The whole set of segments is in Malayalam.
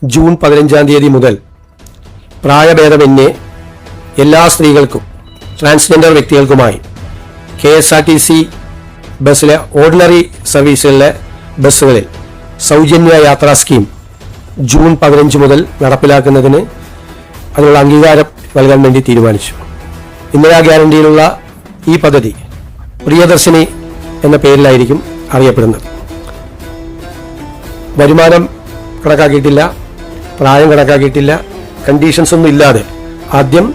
ജൂൺ 15 മുതൽ പ്രായഭേദമന്യേ എല്ലാ സ്ത്രീകൾക്കും ട്രാൻസ്ജെൻഡർ വ്യക്തികൾക്കുമായി KSRTC ബസ്സിലെ ഓർഡിനറി സർവീസുകളിലെ ബസ്സുകളിൽ സൗജന്യ യാത്രാ സ്കീം ജൂൺ 15 മുതൽ നടപ്പിലാക്കുന്നതിന് അതിനുള്ള അംഗീകാരം നൽകാൻ വേണ്ടി തീരുമാനിച്ചു. ഇന്ദിരാ ഗ്യാരണ്ടിയിലുള്ള ഈ പദ്ധതി പ്രിയദർശിനി എന്ന പേരിലായിരിക്കും അറിയപ്പെടുന്നത്. വരുമാനം കണക്കാക്കിയിട്ടില്ല, പ്രായം കണക്കാക്കിയിട്ടില്ല, കണ്ടീഷൻസ് ഒന്നും ഇല്ലാതെ ആദ്യം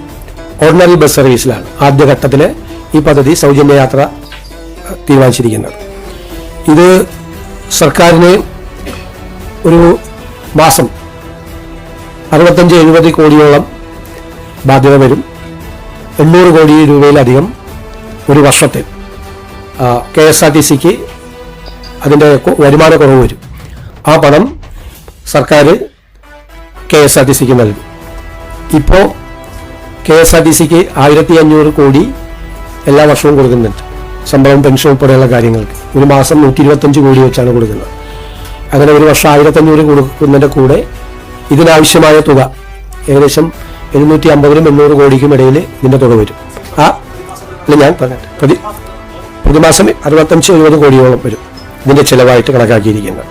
ഓർഡിനറി ബസ് സർവീസിലാണ് ആദ്യഘട്ടത്തിൽ ഈ പദ്ധതി സൗജന്യ യാത്ര തീരുമാനിച്ചിരിക്കുന്നത്. ഇത് സർക്കാരിന് ഒരു മാസം 65-70 കോടിയോളം ബാധ്യത വരും. 800 കോടി രൂപയിലധികം ഒരു വർഷത്തിൽ KSRTCക്ക് അതിൻ്റെ വരുമാന കുറവ് വരും. ആ പണം സർക്കാർ KSRTCക്ക് നൽകും. ഇപ്പോൾ KSRTCക്ക് 1500 കോടി എല്ലാ വർഷവും കൊടുക്കുന്നുണ്ട്. ശമ്പളം, പെൻഷൻ ഉൾപ്പെടെയുള്ള കാര്യങ്ങൾക്ക് ഒരു മാസം 125 കോടി വെച്ചാണ് കൊടുക്കുന്നത്. അങ്ങനെ ഒരു വർഷം 1500 കൊടുക്കുന്നതിൻ്റെ കൂടെ ഇതിനാവശ്യമായ തുക ഏകദേശം 750-800 കോടിക്കും ഇടയിൽ ഇതിൻ്റെ തുക വരും. ഞാൻ പറഞ്ഞിട്ട് പ്രതിമാസം 65-70 കോടിയോളം വരും ഇതിൻ്റെ ചിലവായിട്ട് കണക്കാക്കിയിരിക്കുന്നത്.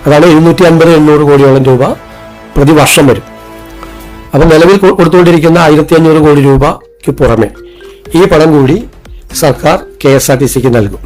അതാണ് 750-800 കോടിയോളം രൂപ പ്രതിവർഷം വരും. അപ്പം നിലവിൽ കൊടുത്തുകൊണ്ടിരിക്കുന്ന 1500 കോടി രൂപയ്ക്ക് പുറമെ ഈ പണം കൂടി സർക്കാർ KSRTCക്ക് നൽകും.